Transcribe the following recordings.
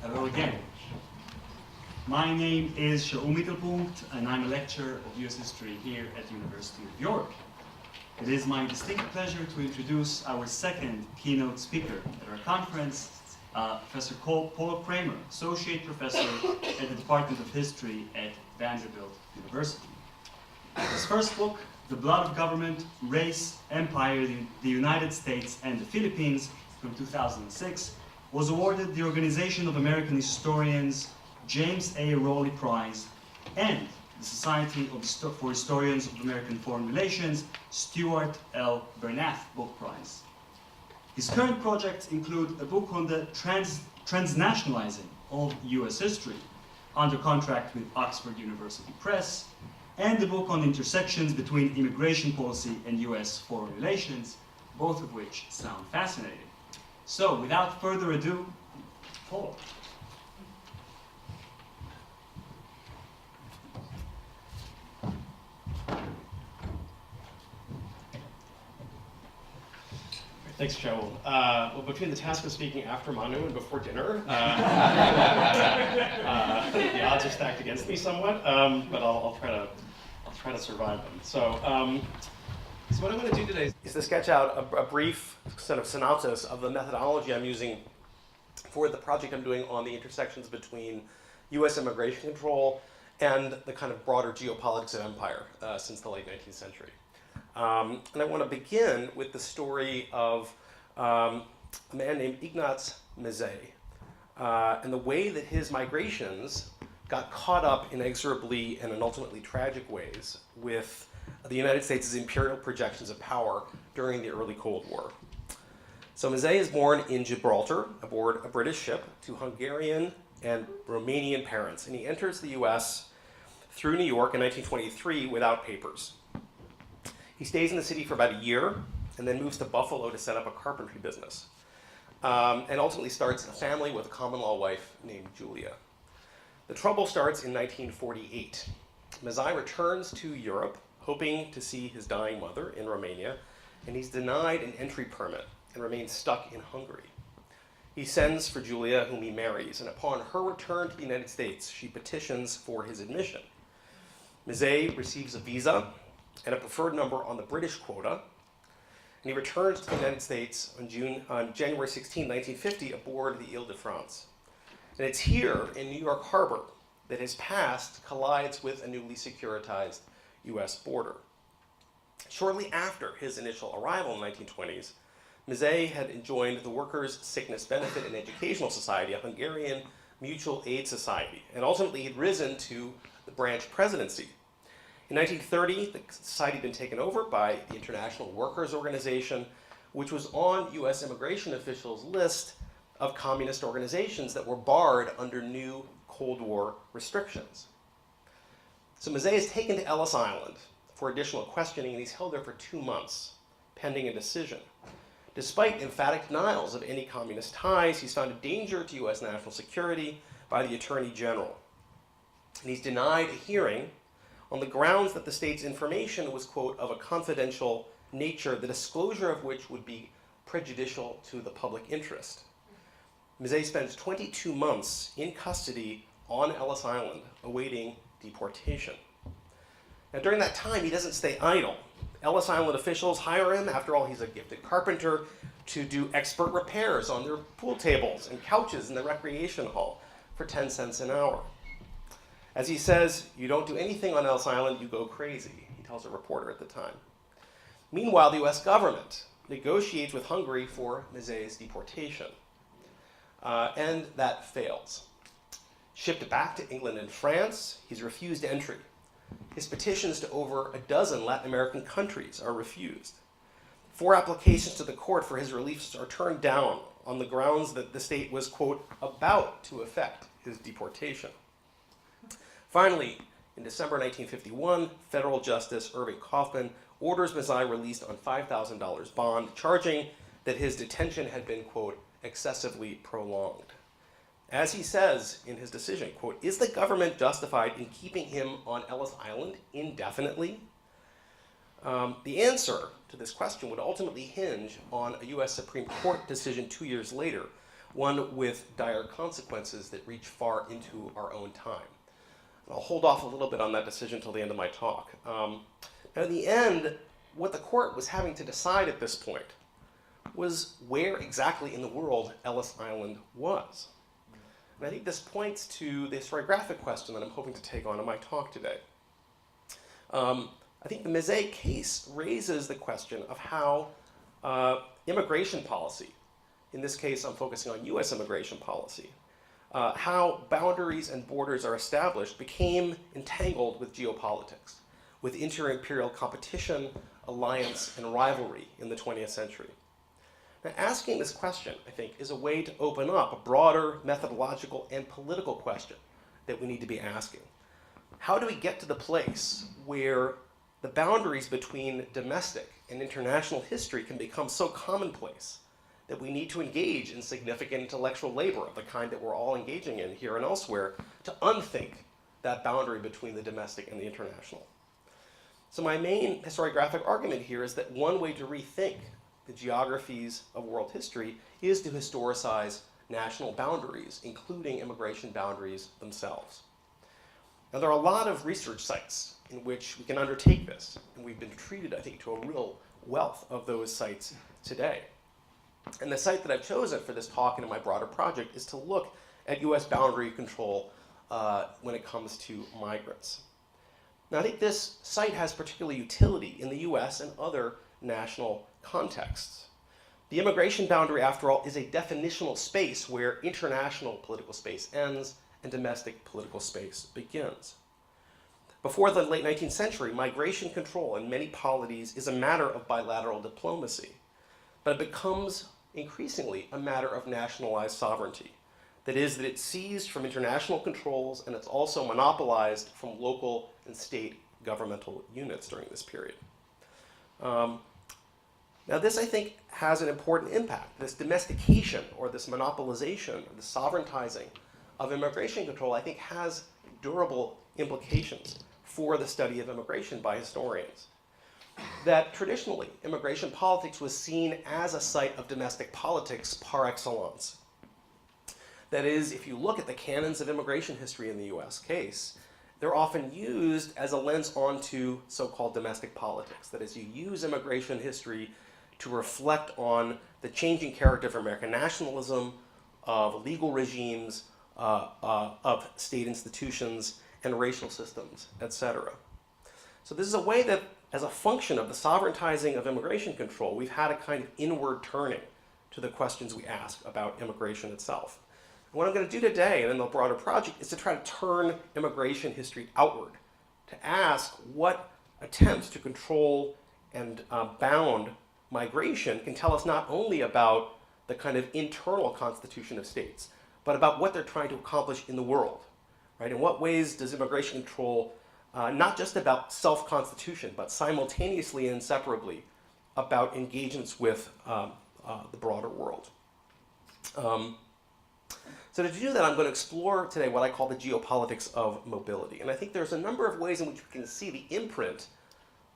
Hello again. My name is Shaul Mittelpunkt, and I'm a lecturer of US history here at the University of York. It is my distinct pleasure to introduce our second keynote speaker at our conference, Professor Paul Kramer, Associate Professor at the Department of History at Vanderbilt University. His first book, The Blood of Government, Race, Empire, the United States and the Philippines, from 2006, was awarded the Organization of American Historians James A. Rowley Prize and the Society for Historians of American Foreign Relations Stuart L. Bernath Book Prize. His current projects include a book on the transnationalizing of US history, under contract with Oxford University Press, and a book on intersections between immigration policy and US foreign relations, both of which sound fascinating. So, without further ado, Paul. Thanks, Shaul. Well, between the task of speaking after Manu and before dinner, the odds are stacked against me somewhat, but I'll try to survive them. So what I'm going to do today is to sketch out a brief sort of synopsis of the methodology I'm using for the project I'm doing on the intersections between U.S. immigration control and the kind of broader geopolitics of empire since the late 19th century. And I want to begin with the story of a man named Ignaz Mizey and the way that his migrations got caught up inexorably and in ultimately tragic ways with the United States' imperial projections of power during the early Cold War. So Mizey is born in Gibraltar aboard a British ship to Hungarian and Romanian parents, and he enters the US through New York in 1923 without papers. He stays in the city for about a year and then moves to Buffalo to set up a carpentry business, and ultimately starts a family with a common-law wife named Julia. The trouble starts in 1948. Mizey returns to Europe, hoping to see his dying mother in Romania, and he's denied an entry permit and remains stuck in Hungary. He sends for Julia, whom he marries, and upon her return to the United States, she petitions for his admission. Mizey receives a visa and a preferred number on the British quota, and he returns to the United States on January 16, 1950, aboard the Ile-de-France. And it's here in New York Harbor that his past collides with a newly securitized US border. Shortly after his initial arrival in the 1920s, Mizey had joined the Workers' Sickness Benefit and Educational Society, a Hungarian mutual aid society, and ultimately had risen to the branch presidency. In 1930, the society had been taken over by the International Workers' Organization, which was on US immigration officials' list of communist organizations that were barred under new Cold War restrictions. So Mizey is taken to Ellis Island for additional questioning, and he's held there for 2 months, pending a decision. Despite emphatic denials of any communist ties, he's found a danger to US national security by the Attorney General. And he's denied a hearing on the grounds that the state's information was, quote, of a confidential nature, the disclosure of which would be prejudicial to the public interest. Mizey spends 22 months in custody on Ellis Island, awaiting deportation. Now, during that time, he doesn't stay idle. Ellis Island officials hire him, after all, he's a gifted carpenter, to do expert repairs on their pool tables and couches in the recreation hall for 10 cents an hour. As he says, "You don't do anything on Ellis Island, you go crazy," he tells a reporter at the time. Meanwhile, the US government negotiates with Hungary for Mizey's deportation, and that fails. Shipped back to England and France, he's refused entry. His petitions to over a dozen Latin American countries are refused. 4 applications to the court for his release are turned down on the grounds that the state was, quote, about to effect his deportation. Finally, in December 1951, federal Justice Irving Kaufman orders Mizey released on $5,000 bond, charging that his detention had been, quote, excessively prolonged. As he says in his decision, quote, "Is the government justified in keeping him on Ellis Island indefinitely?" The answer to this question would ultimately hinge on a US Supreme Court decision 2 years later, one with dire consequences that reach far into our own time. And I'll hold off a little bit on that decision until the end of my talk. Now, in the end, what the court was having to decide at this point was where exactly in the world Ellis Island was. And I think this points to the historiographic question that I'm hoping to take on in my talk today. I think the Mosaic case raises the question of how immigration policy, in this case I'm focusing on US immigration policy, how boundaries and borders are established became entangled with geopolitics, with inter-imperial competition, alliance, and rivalry in the 20th century. Now, asking this question, I think, is a way to open up a broader methodological and political question that we need to be asking. How do we get to the place where the boundaries between domestic and international history can become so commonplace that we need to engage in significant intellectual labor of the kind that we're all engaging in here and elsewhere to unthink that boundary between the domestic and the international? So my main historiographic argument here is that one way to rethink the geographies of world history is to historicize national boundaries, including immigration boundaries themselves. Now, there are a lot of research sites in which we can undertake this, and we've been treated, I think, to a real wealth of those sites today. And the site that I've chosen for this talk and in my broader project is to look at US boundary control when it comes to migrants. Now, I think this site has particular utility in the US and other national contexts. The immigration boundary, after all, is a definitional space where international political space ends and domestic political space begins. Before the late 19th century, migration control in many polities is a matter of bilateral diplomacy, but it becomes increasingly a matter of nationalized sovereignty. That is, that it's seized from international controls and it's also monopolized from local and state governmental units during this period. Now this, I think, has an important impact. This domestication or this monopolization or the sovereigntizing of immigration control, I think, has durable implications for the study of immigration by historians. That traditionally, immigration politics was seen as a site of domestic politics par excellence. That is, if you look at the canons of immigration history in the US case, they're often used as a lens onto so-called domestic politics. That is, you use immigration history to reflect on the changing character of American nationalism, of legal regimes, of state institutions, and racial systems, etc. So this is a way that, as a function of the sovereigntizing of immigration control, we've had a kind of inward turning to the questions we ask about immigration itself. And what I'm going to do today, and in the broader project, is to try to turn immigration history outward, to ask what attempts to control and bound migration can tell us not only about the kind of internal constitution of states, but about what they're trying to accomplish in the world. Right? In what ways does immigration control not just about self-constitution, but simultaneously and inseparably about engagements with the broader world? So to do that, I'm going to explore today what I call the geopolitics of mobility. And I think there's a number of ways in which we can see the imprint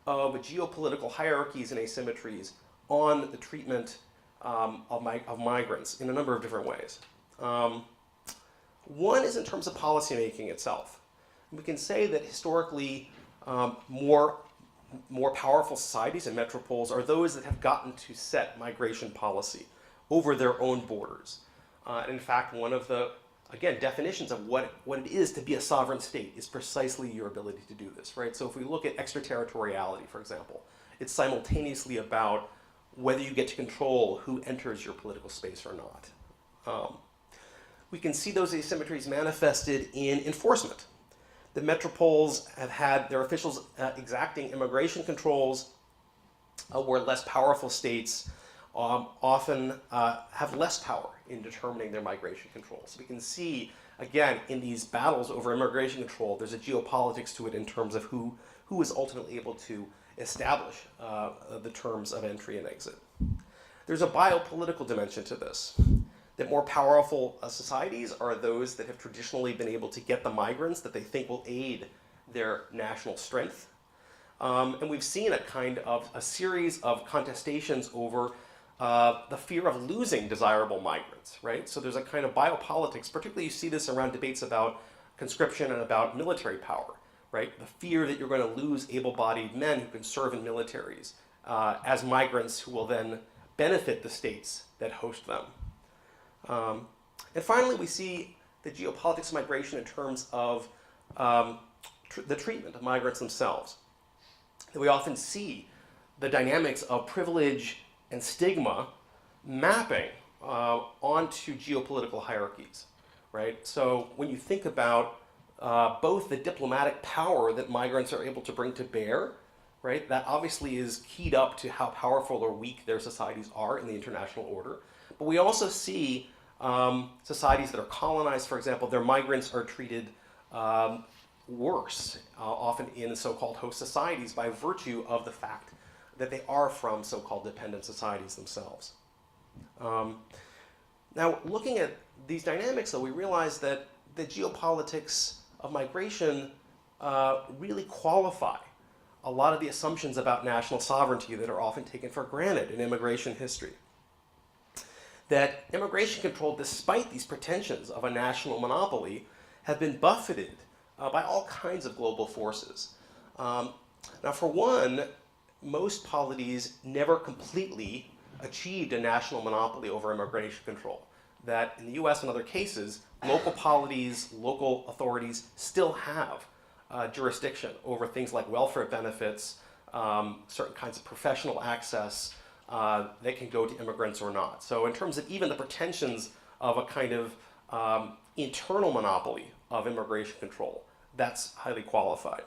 of geopolitical hierarchies and asymmetries on the treatment of migrants in a number of different ways. One is in terms of policymaking itself. We can say that historically more powerful societies and metropoles are those that have gotten to set migration policy over their own borders. In fact, one of the, again, definitions of what it is to be a sovereign state is precisely your ability to do this, right? So if we look at extraterritoriality, for example, it's simultaneously about whether you get to control who enters your political space or not. We can see those asymmetries manifested in enforcement. The metropoles have had their officials exacting immigration controls, where less powerful states often have less power in determining their migration controls. So we can see, again, in these battles over immigration control, there's a geopolitics to it in terms of who is ultimately able to establish the terms of entry and exit. There's a biopolitical dimension to this. That more powerful societies are those that have traditionally been able to get the migrants that they think will aid their national strength. And we've seen a kind of a series of contestations over the fear of losing desirable migrants, right? So there's a kind of biopolitics, particularly you see this around debates about conscription and about military power, right? The fear that you're going to lose able-bodied men who can serve in militaries as migrants who will then benefit the states that host them. And finally, we see the geopolitics of migration in terms of the treatment of migrants themselves. That we often see the dynamics of privilege and stigma mapping onto geopolitical hierarchies, right? So when you think about both the diplomatic power that migrants are able to bring to bear, right, that obviously is keyed up to how powerful or weak their societies are in the international order. But we also see societies that are colonized, for example, their migrants are treated worse, often in so-called host societies by virtue of the fact that they are from so-called dependent societies themselves. Now, looking at these dynamics, though, we realize that the geopolitics of migration really qualify a lot of the assumptions about national sovereignty that are often taken for granted in immigration history. That immigration control, despite these pretensions of a national monopoly, have been buffeted by all kinds of global forces. Now, for one, most polities never completely achieved a national monopoly over immigration control. That in the US and other cases, local polities, local authorities still have jurisdiction over things like welfare benefits, certain kinds of professional access that can go to immigrants or not. So in terms of even the pretensions of a kind of internal monopoly of immigration control, that's highly qualified.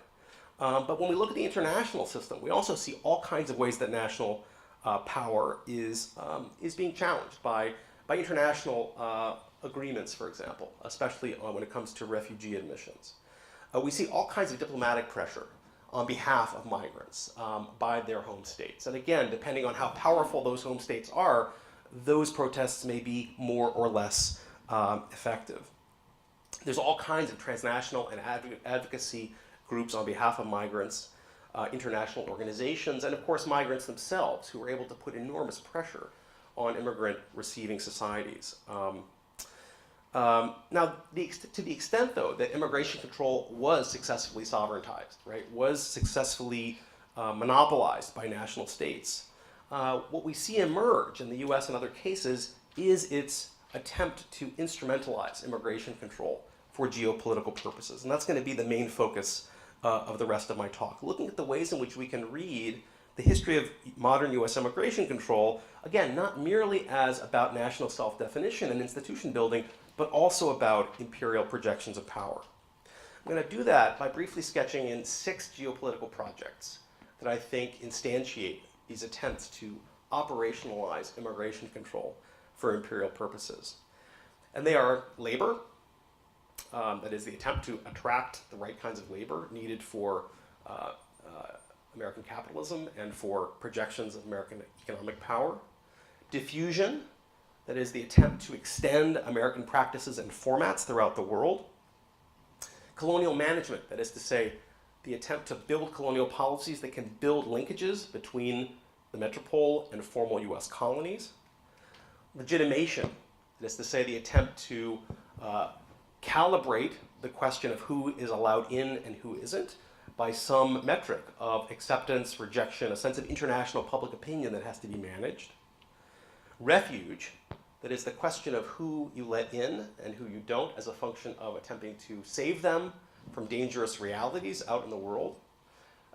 But when we look at the international system, we also see all kinds of ways that national power is being challenged by international agreements, for example, especially when it comes to refugee admissions. We see all kinds of diplomatic pressure on behalf of migrants by their home states. And again, depending on how powerful those home states are, those protests may be more or less effective. There's all kinds of transnational and advocacy groups on behalf of migrants, international organizations, and of course migrants themselves who are able to put enormous pressure on immigrant receiving societies. Now, to the extent, though, that immigration control was successfully sovereigntized, right, was successfully monopolized by national states, what we see emerge in the US and other cases is its attempt to instrumentalize immigration control for geopolitical purposes. And that's going to be the main focus of the rest of my talk, looking at the ways in which we can read the history of modern US immigration control, again, not merely as about national self-definition and institution building, but also about imperial projections of power. I'm going to do that by briefly sketching in 6 geopolitical projects that I think instantiate these attempts to operationalize immigration control for imperial purposes. And they are labor, that is the attempt to attract the right kinds of labor needed for American capitalism and for projections of American economic power. Diffusion, that is the attempt to extend American practices and formats throughout the world. Colonial management, that is to say, the attempt to build colonial policies that can build linkages between the metropole and formal US colonies. Legitimation, that is to say, the attempt to calibrate the question of who is allowed in and who isn't by some metric of acceptance, rejection, a sense of international public opinion that has to be managed. Refuge, that is the question of who you let in and who you don't as a function of attempting to save them from dangerous realities out in the world.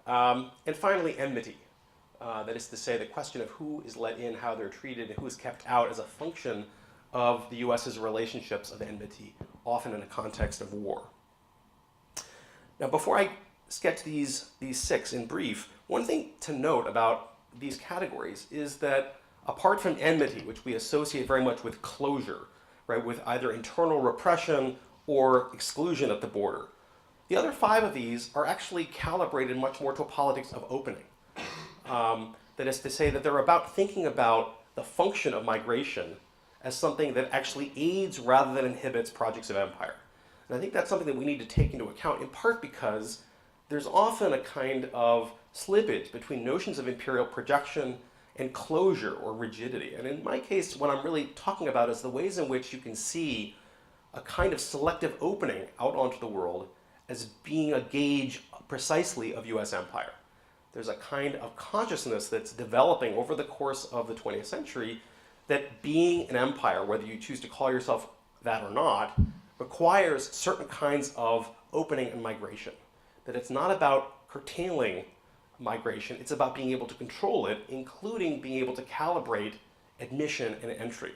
And finally, enmity, that is to say the question of who is let in, how they're treated, and who is kept out as a function of the US's relationships of enmity, often in a context of war. Now, before I sketch these 6 in brief, one thing to note about these categories is that apart from enmity, which we associate very much with closure, right, with either internal repression or exclusion at the border, the other 5 of these are actually calibrated much more to a politics of opening. That is to say that they're about thinking about the function of migration as something that actually aids rather than inhibits projects of empire. And I think that's something that we need to take into account, in part because there's often a kind of slippage between notions of imperial projection and closure or rigidity. And in my case, what I'm really talking about is the ways in which you can see a kind of selective opening out onto the world as being a gauge precisely of US empire. There's a kind of consciousness that's developing over the course of the 20th century that being an empire, whether you choose to call yourself that or not, requires certain kinds of opening and migration. That it's not about curtailing migration, it's about being able to control it, including being able to calibrate admission and entry.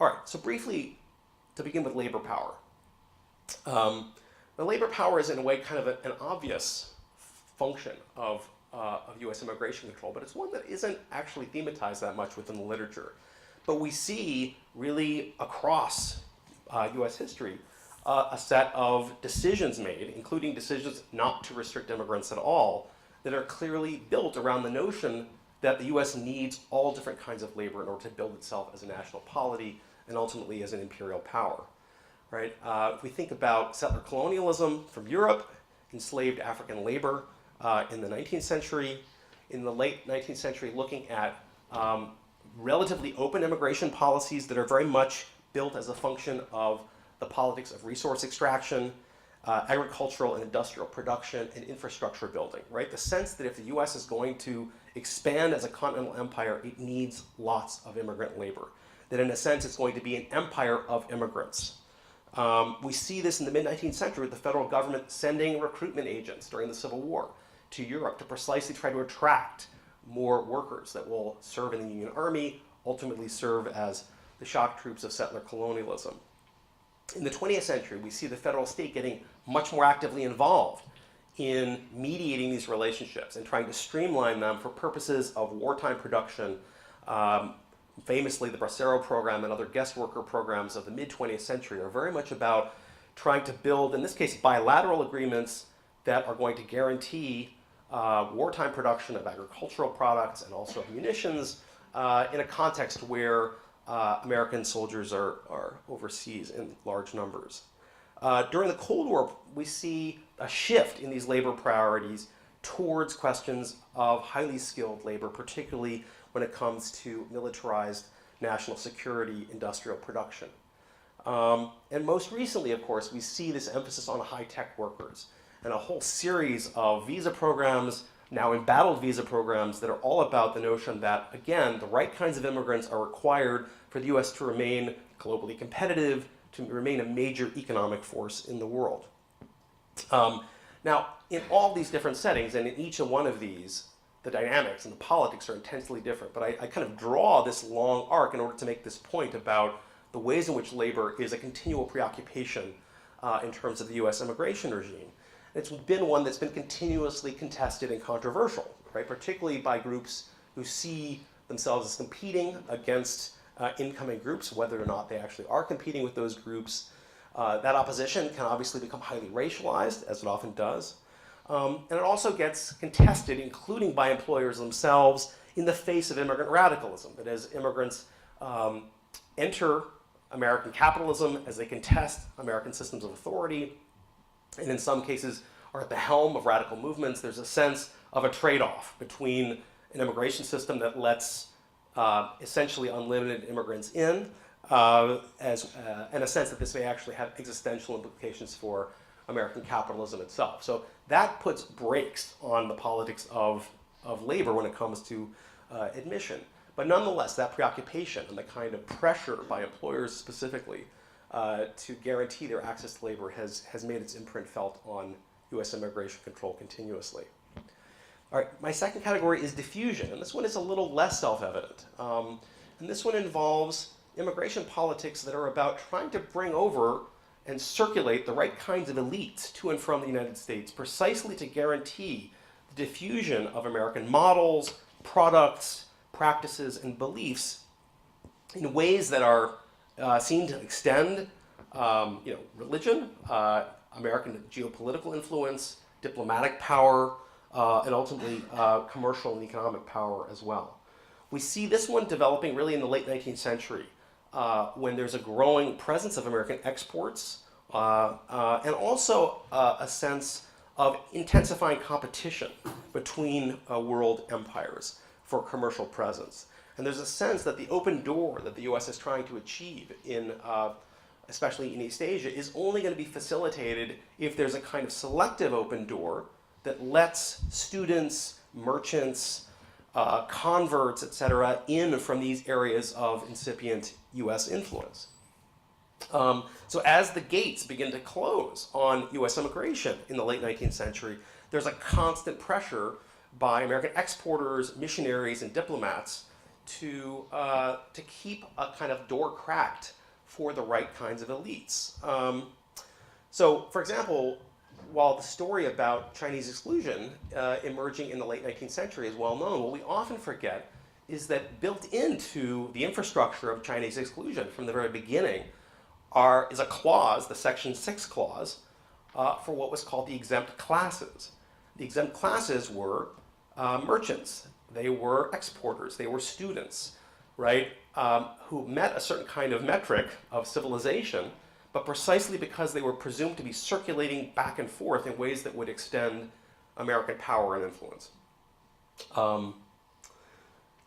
All right, so briefly, to begin with labor power. The labor power is in a way kind of an obvious function of US immigration control, but it's one that isn't actually thematized that much within the literature. But we see really across US history a set of decisions made, including decisions not to restrict immigrants at all, that are clearly built around the notion that the US needs all different kinds of labor in order to build itself as a national polity and ultimately as an imperial power. Right? If we think about settler colonialism from Europe, enslaved African labor in the 19th century, in the late 19th century, looking at relatively open immigration policies that are very much built as a function of the politics of resource extraction, agricultural and industrial production, and infrastructure building, right? The sense that if the US is going to expand as a continental empire, it needs lots of immigrant labor. That in a sense, it's going to be an empire of immigrants. We see this in the mid-19th century with the federal government sending recruitment agents during the Civil War to Europe to precisely try to attract more workers that will serve in the Union Army, ultimately serve as the shock troops of settler colonialism. In the 20th century, we see the federal state getting much more actively involved in mediating these relationships and trying to streamline them for purposes of wartime production. Famously, the Bracero program and other guest worker programs of the mid-20th century are very much about trying to build, in this case, bilateral agreements that are going to guarantee wartime production of agricultural products and also of munitions in a context where American soldiers are overseas in large numbers. During the Cold War, we see a shift in these labor priorities towards questions of highly skilled labor, particularly when it comes to militarized national security industrial production. And most recently, of course, we see this emphasis on high-tech workers and a whole series of visa programs, now embattled visa programs, that are all about the notion that, again, the right kinds of immigrants are required for the US to remain globally competitive, to remain a major economic force in the world. Now, in all these different settings, and in each one of these, the dynamics and the politics are intensely different. But I kind of draw this long arc in order to make this point about the ways in which labor is a continual preoccupation in terms of the US immigration regime. It's been one that's been continuously contested and controversial, right? Particularly by groups who see themselves as competing against incoming groups, whether or not they actually are competing with those groups. That opposition can obviously become highly racialized, as it often does. And it also gets contested, including by employers themselves, in the face of immigrant radicalism. That as immigrants enter American capitalism, as they contest American systems of authority, and in some cases are at the helm of radical movements, there's a sense of a trade-off between an immigration system that lets essentially unlimited immigrants in, and a sense that this may actually have existential implications for American capitalism itself. So that puts brakes on the politics of labor when it comes to admission. But nonetheless, that preoccupation and the kind of pressure by employers specifically to guarantee their access to labor has made its imprint felt on US immigration control continuously. All right, my second category is diffusion, and this one is a little less self-evident. And this one involves immigration politics that are about trying to bring over and circulate the right kinds of elites to and from the United States, precisely to guarantee the diffusion of American models, products, practices, and beliefs in ways that are seen to extend religion, American geopolitical influence, diplomatic power, and ultimately commercial and economic power as well. We see this one developing really in the late 19th century, when there's a growing presence of American exports and also a sense of intensifying competition between world empires for commercial presence. And there's a sense that the open door that the US is trying to achieve in, especially in East Asia, is only going to be facilitated if there's a kind of selective open door that lets students, merchants, converts, etc., in from these areas of incipient US influence. So as the gates begin to close on US immigration in the late 19th century, there's a constant pressure by American exporters, missionaries, and diplomats to keep a kind of door cracked for the right kinds of elites. So, for example, while the story about Chinese exclusion emerging in the late 19th century is well known, what we often forget is that built into the infrastructure of Chinese exclusion from the very beginning is a clause, the Section 6 clause, for what was called the exempt classes. The exempt classes were merchants, they were exporters, they were students, right, who met a certain kind of metric of civilization, but precisely because they were presumed to be circulating back and forth in ways that would extend American power and influence.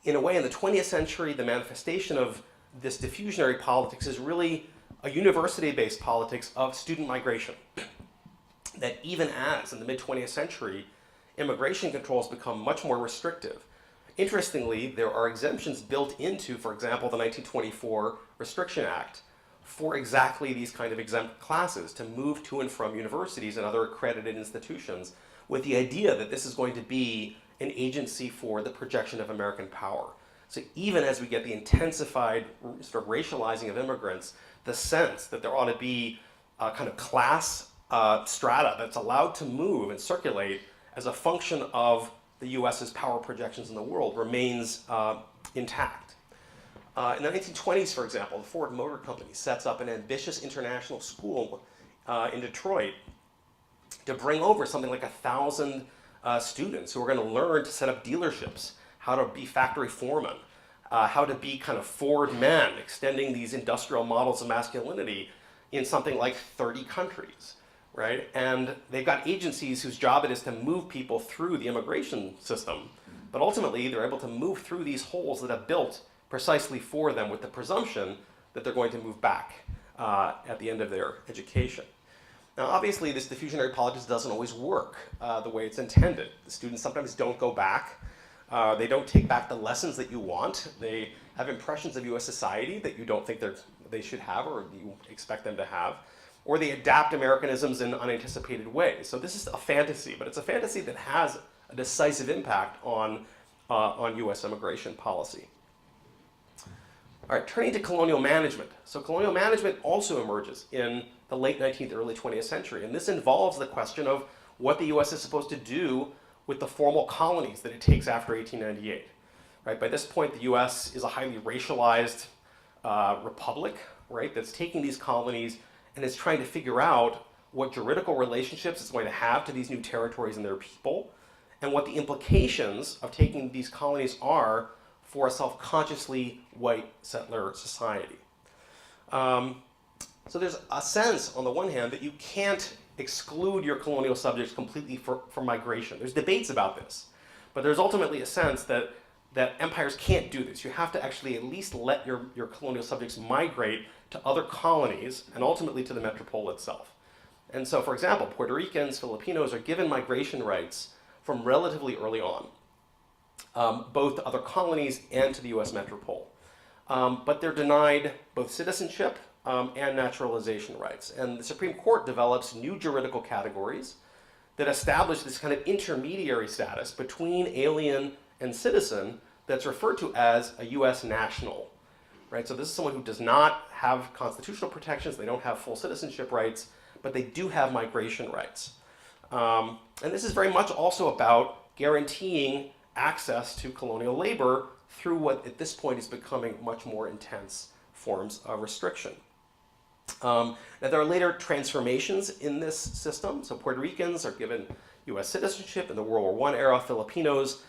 In a way, in the 20th century, the manifestation of this diffusionary politics is really a university-based politics of student migration. That even as, in the mid-20th century, immigration controls become much more restrictive. Interestingly, there are exemptions built into, for example, the 1924 Restriction Act for exactly these kind of exempt classes to move to and from universities and other accredited institutions with the idea that this is going to be an agency for the projection of American power. So even as we get the intensified sort of racializing of immigrants, the sense that there ought to be a kind of class strata that's allowed to move and circulate as a function of the US's power projections in the world remains intact. In the 1920s, for example, the Ford Motor Company sets up an ambitious international school in Detroit to bring over something like 1,000 students who are going to learn to set up dealerships, how to be factory foremen, how to be kind of Ford men, extending these industrial models of masculinity in something like 30 countries, right? And they've got agencies whose job it is to move people through the immigration system, but ultimately they're able to move through these holes that have built precisely for them with the presumption that they're going to move back at the end of their education. Now, obviously, this diffusionary politics doesn't always work the way it's intended. The students sometimes don't go back. They don't take back the lessons that you want. They have impressions of US society that you don't think they should have or you expect them to have. Or they adapt Americanisms in unanticipated ways. So this is a fantasy, but it's a fantasy that has a decisive impact on US immigration policy. All right, turning to colonial management. So colonial management also emerges in the late 19th, early 20th century. And this involves the question of what the US is supposed to do with the formal colonies that it takes after 1898. Right? By this point, the US is a highly racialized republic, right, that's taking these colonies and is trying to figure out what juridical relationships it's going to have to these new territories and their people, and what the implications of taking these colonies are for a self-consciously white settler society. So there's a sense, on the one hand, that you can't exclude your colonial subjects completely from migration. There's debates about this, but there's ultimately a sense that empires can't do this. You have to actually at least let your colonial subjects migrate to other colonies and ultimately to the metropole itself. And so, for example, Puerto Ricans, Filipinos are given migration rights from relatively early on, both to other colonies and to the US metropole. But they're denied both citizenship and naturalization rights. And the Supreme Court develops new juridical categories that establish this kind of intermediary status between alien and citizen that's referred to as a US national. Right? So this is someone who does not have constitutional protections, they don't have full citizenship rights, but they do have migration rights. And this is very much also about guaranteeing access to colonial labor through what at this point is becoming much more intense forms of restriction. Now there are later transformations in this system. So Puerto Ricans are given US citizenship. In the World War I era, Filipinos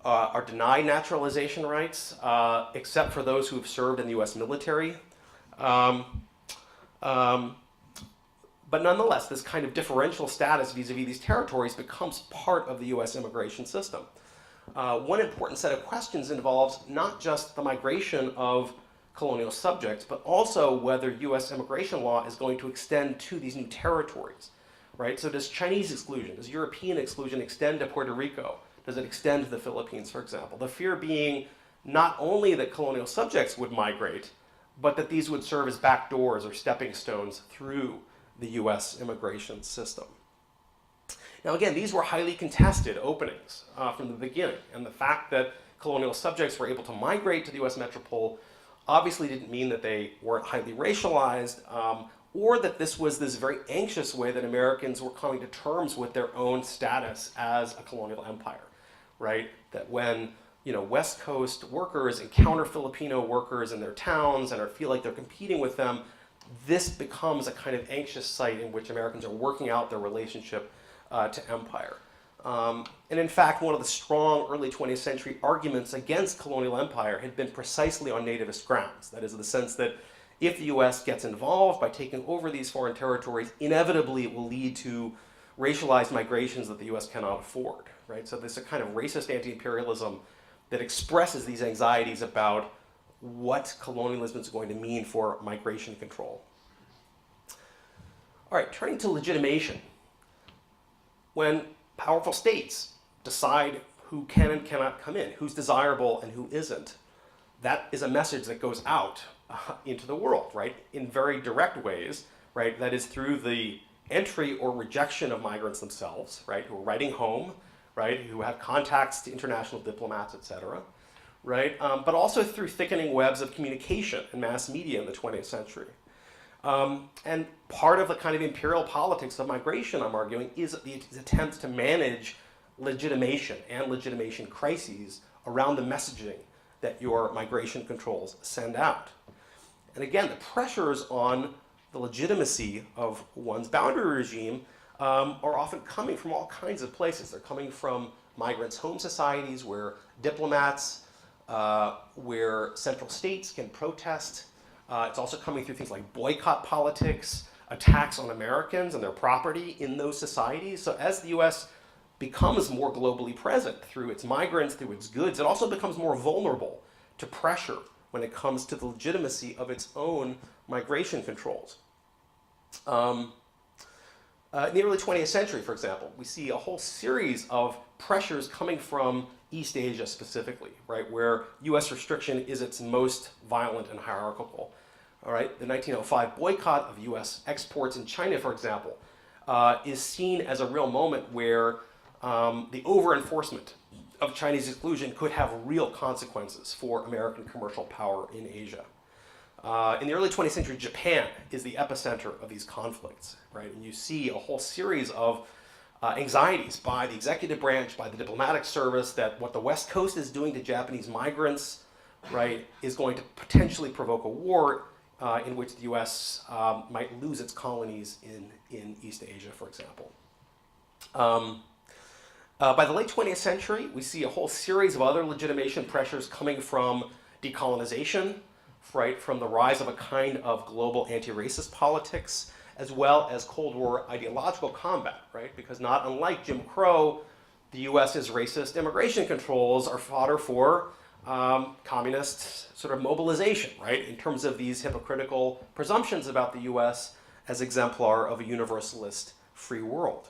are denied naturalization rights, except for those who have served in the US military. But nonetheless, this kind of differential status vis-a-vis these territories becomes part of the US immigration system. one important set of questions involves not just the migration of colonial subjects, but also whether US immigration law is going to extend to these new territories, right? So does Chinese exclusion, does European exclusion extend to Puerto Rico? Does it extend to the Philippines, for example? The fear being not only that colonial subjects would migrate, but that these would serve as backdoors or stepping stones through the US immigration system. Now again, these were highly contested openings from the beginning, and the fact that colonial subjects were able to migrate to the US metropole obviously didn't mean that they weren't highly racialized, or that this was this very anxious way that Americans were coming to terms with their own status as a colonial empire, right? That when West Coast workers encounter Filipino workers in their towns and feel like they're competing with them, this becomes a kind of anxious site in which Americans are working out their relationship to empire. And in fact, one of the strong early 20th century arguments against colonial empire had been precisely on nativist grounds. That is, in the sense that if the US gets involved by taking over these foreign territories, inevitably it will lead to racialized migrations that the US cannot afford, right? So there's a kind of racist anti-imperialism that expresses these anxieties about what colonialism is going to mean for migration control. All right, turning to legitimation. When powerful states decide who can and cannot come in, who's desirable and who isn't, that is a message that goes out into the world, right? In very direct ways, right? That is through the entry or rejection of migrants themselves, right? Who are writing home, right? Who have contacts to international diplomats, etc., right? But also through thickening webs of communication and mass media in the 20th century. And part of the kind of imperial politics of migration, I'm arguing, is the attempts to manage legitimation and legitimation crises around the messaging that your migration controls send out. And again, the pressures on the legitimacy of one's boundary regime are often coming from all kinds of places. They're coming from migrants' home societies where diplomats, where central states can protest. It's also coming through things like boycott politics, attacks on Americans and their property in those societies. So as the US becomes more globally present through its migrants, through its goods, it also becomes more vulnerable to pressure when it comes to the legitimacy of its own migration controls. In the early 20th century, for example, we see a whole series of pressures coming from East Asia specifically, right, where US restriction is its most violent and hierarchical. All right, the 1905 boycott of US exports in China, for example, is seen as a real moment where the over-enforcement of Chinese exclusion could have real consequences for American commercial power in Asia. In the early 20th century, Japan is the epicenter of these conflicts, right? And you see a whole series of anxieties by the executive branch, by the diplomatic service, that what the West Coast is doing to Japanese migrants, right, is going to potentially provoke a war in which the US might lose its colonies in East Asia, for example. By the late 20th century, we see a whole series of other legitimation pressures coming from decolonization, right, from the rise of a kind of global anti-racist politics, as well as Cold War ideological combat, right? Because not unlike Jim Crow, the US's racist immigration controls are fodder for communist sort of mobilization, right? In terms of these hypocritical presumptions about the US as exemplar of a universalist free world.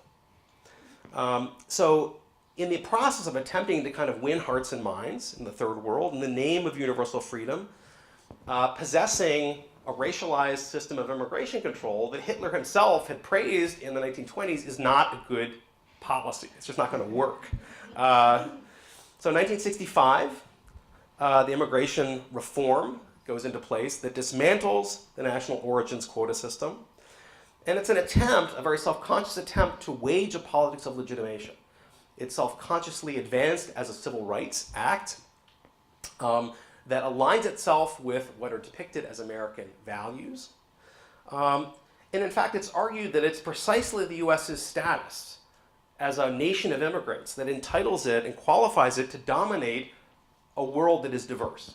So in the process of attempting to kind of win hearts and minds in the third world in the name of universal freedom, possessing a racialized system of immigration control that Hitler himself had praised in the 1920s is not a good policy. It's just not going to work. So in 1965, the immigration reform goes into place that dismantles the national origins quota system. And it's an attempt, a very self-conscious attempt, to wage a politics of legitimation. It's self-consciously advanced as a civil rights act that aligns itself with what are depicted as American values. And in fact, it's argued that it's precisely the US's status as a nation of immigrants that entitles it and qualifies it to dominate a world that is diverse,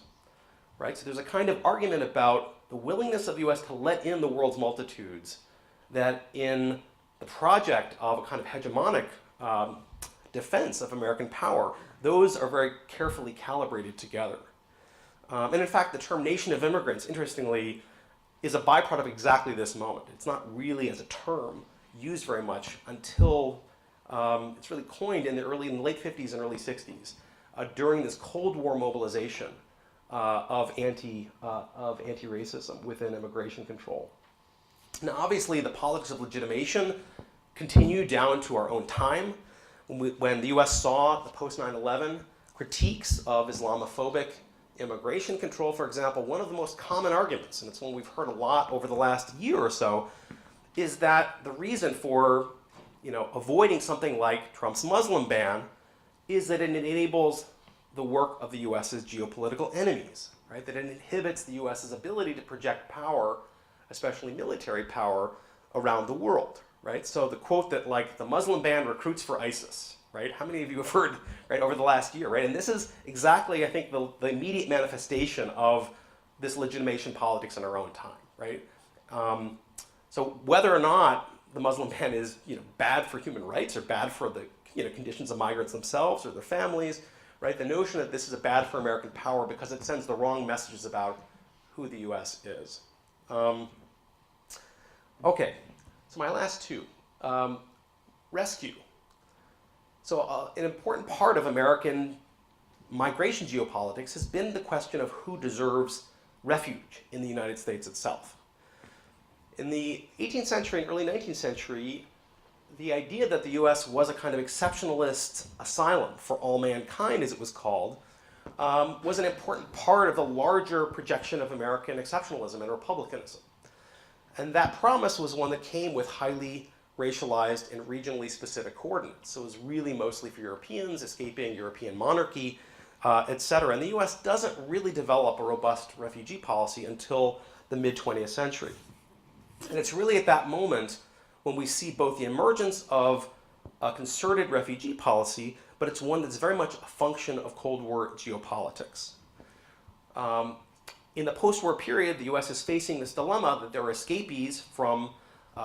right? So there's a kind of argument about the willingness of the US to let in the world's multitudes, that in the project of a kind of hegemonic defense of American power, those are very carefully calibrated together. And in fact, the term nation of immigrants, interestingly, is a byproduct of exactly this moment. It's not really as a term used very much until it's really coined in the late 50s and early 60s during this Cold War mobilization of anti-racism within immigration control. Now, obviously, the politics of legitimation continued down to our own time. When the US saw the post 9/11 critiques of Islamophobic immigration control, for example, one of the most common arguments, and it's one we've heard a lot over the last year or so, is that the reason for avoiding something like Trump's Muslim ban is that it enables the work of the US's geopolitical enemies, right? That it inhibits the US's ability to project power, especially military power, around the world, right? So the quote that the Muslim ban recruits for ISIS, right? How many of you have heard, right, over the last year, right? And this is exactly, I think, the immediate manifestation of this legitimation politics in our own time, right? So whether or not the Muslim ban is, bad for human rights or bad for the, conditions of migrants themselves or their families, right? The notion that this is bad for American power because it sends the wrong messages about who the U.S. is. Okay, so my last two. Rescue. So an important part of American migration geopolitics has been the question of who deserves refuge in the United States itself. In the 18th century and early 19th century, the idea that the US was a kind of exceptionalist asylum for all mankind, as it was called, was an important part of the larger projection of American exceptionalism and republicanism. And that promise was one that came with highly racialized and regionally specific coordinates. So it was really mostly for Europeans, escaping European monarchy, et cetera. And the US doesn't really develop a robust refugee policy until the mid-20th century. And it's really at that moment when we see both the emergence of a concerted refugee policy, but it's one that's very much a function of Cold War geopolitics. In the post-war period, the US is facing this dilemma that there are escapees from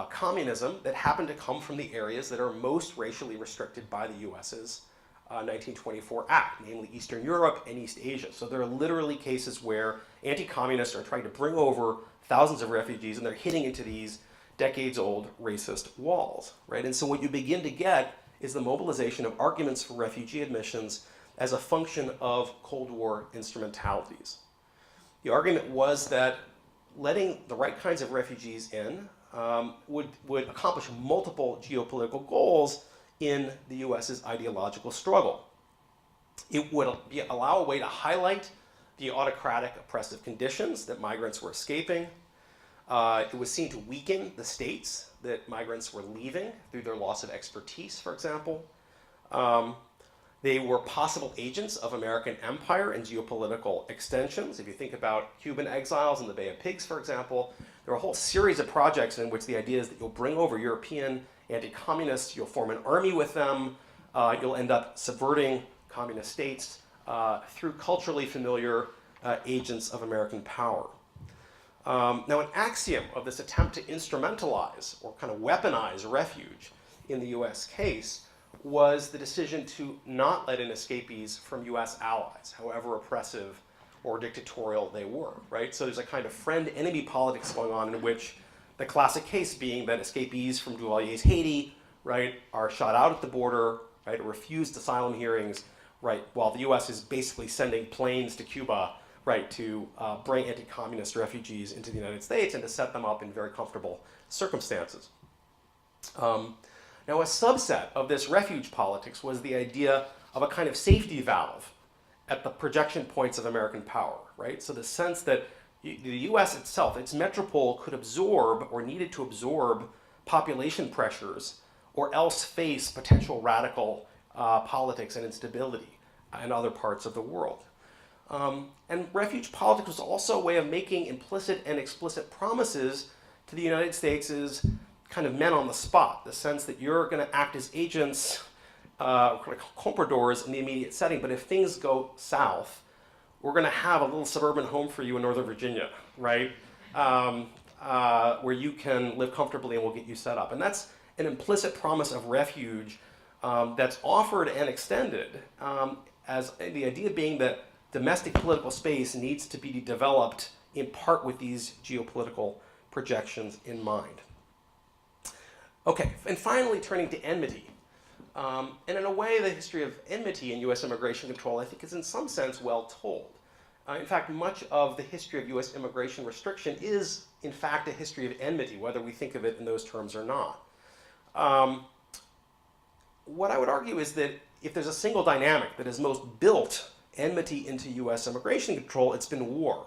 communism that happen to come from the areas that are most racially restricted by the US's 1924 Act, namely Eastern Europe and East Asia. So there are literally cases where anti-communists are trying to bring over thousands of refugees, and they're hitting into these decades-old racist walls, right? And so what you begin to get is the mobilization of arguments for refugee admissions as a function of Cold War instrumentalities. The argument was that letting the right kinds of refugees in would accomplish multiple geopolitical goals in the US's ideological struggle. It would allow a way to highlight the autocratic oppressive conditions that migrants were escaping. It was seen to weaken the states that migrants were leaving through their loss of expertise, for example. They were possible agents of American empire and geopolitical extensions. If you think about Cuban exiles in the Bay of Pigs, for example, there are a whole series of projects in which the idea is that you'll bring over European anti-communists, you'll form an army with them, you'll end up subverting communist states through culturally familiar agents of American power. Now, an axiom of this attempt to instrumentalize or kind of weaponize refuge in the US case was the decision to not let in escapees from US allies, however oppressive or dictatorial they were, right? So there's a kind of friend-enemy politics going on in which the classic case being that escapees from Duvalier's Haiti, right, are shot out at the border, right, or refused asylum hearings, right, while the US is basically sending planes to Cuba, right, to bring anti-communist refugees into the United States and to set them up in very comfortable circumstances. Now, a subset of this refuge politics was the idea of a kind of safety valve at the projection points of American power, right? So the sense that the US itself, its metropole, could absorb or needed to absorb population pressures or else face potential radical politics and instability in other parts of the world. And refuge politics was also a way of making implicit and explicit promises to the United States' kind of men on the spot, the sense that you're going to act as agents, compradors in the immediate setting, but if things go south, we're going to have a little suburban home for you in Northern Virginia, right? Where you can live comfortably and we'll get you set up. And that's an implicit promise of refuge that's offered and extended as the idea being that domestic political space needs to be developed in part with these geopolitical projections in mind. Okay, and finally turning to enmity. And in a way, the history of enmity in US immigration control, I think, is in some sense well told. In fact, much of the history of US immigration restriction is, in fact, a history of enmity, whether we think of it in those terms or not. What I would argue is that if there's a single dynamic that has most built enmity into US immigration control, it's been war.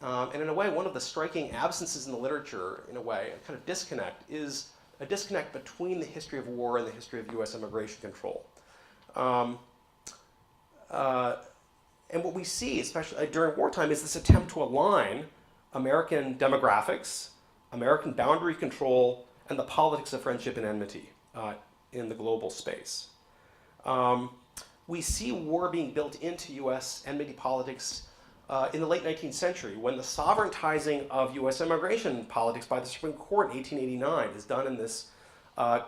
And in a way, one of the striking absences in the literature, in a way, a kind of disconnect, is a disconnect between the history of war and the history of US immigration control. And what we see, especially during wartime, is this attempt to align American demographics, American boundary control, and the politics of friendship and enmity in the global space. We see war being built into US enmity politics in the late 19th century, when the sovereigntizing of US immigration politics by the Supreme Court in 1889 is done in this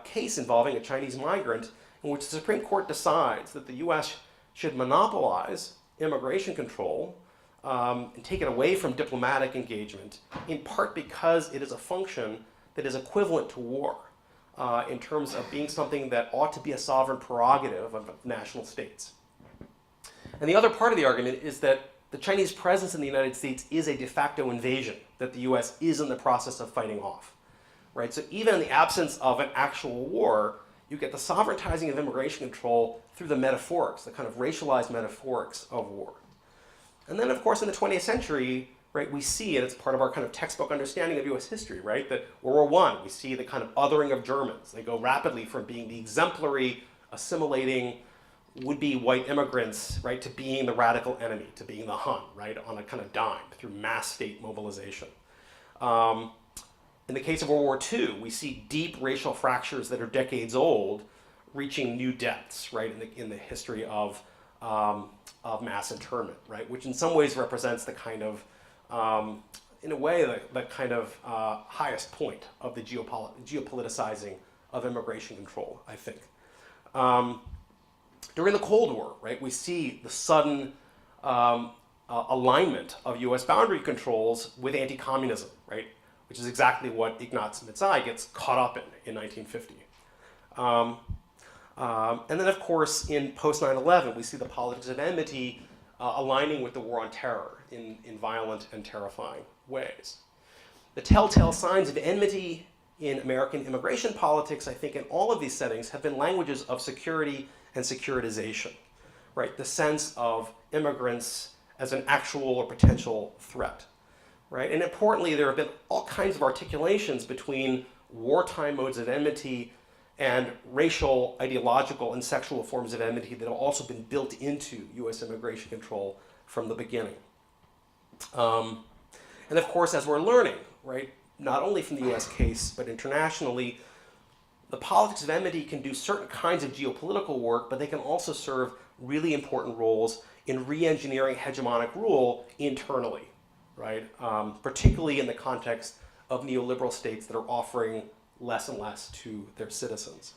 case involving a Chinese migrant, in which the Supreme Court decides that the US should monopolize immigration control and take it away from diplomatic engagement, in part because it is a function that is equivalent to war in terms of being something that ought to be a sovereign prerogative of national states. And the other part of the argument is that the Chinese presence in the United States is a de facto invasion that the US is in the process of fighting off. Right? So even in the absence of an actual war, you get the sovereigntizing of immigration control through the metaphorics, the kind of racialized metaphorics of war. And then, of course, in the 20th century, right, we see, and it's part of our kind of textbook understanding of US history, right, that World War I, we see the kind of othering of Germans. They go rapidly from being the exemplary, assimilating, would-be white immigrants, right, to being the radical enemy, to being the Hun, right, on a kind of dime through mass state mobilization. In the case of World War II, we see deep racial fractures that are decades old reaching new depths, right, in the history of mass internment, right, which in some ways represents the kind of, in a way, the kind of highest point of the geopoliticizing of immigration control, I think. During the Cold War, right, we see the sudden alignment of US boundary controls with anti-communism, right, which is exactly what Ignaz Mizai gets caught up in 1950. And then, of course, in post 9/11, we see the politics of enmity aligning with the war on terror in violent and terrifying ways. The telltale signs of enmity in American immigration politics, I think, in all of these settings have been languages of security and securitization, right? The sense of immigrants as an actual or potential threat, right? And importantly, there have been all kinds of articulations between wartime modes of enmity and racial, ideological, and sexual forms of enmity that have also been built into US immigration control from the beginning. And of course, as we're learning, right, not only from the US case, but internationally, the politics of enmity can do certain kinds of geopolitical work, but they can also serve really important roles in re-engineering hegemonic rule internally, right? Particularly in the context of neoliberal states that are offering less and less to their citizens.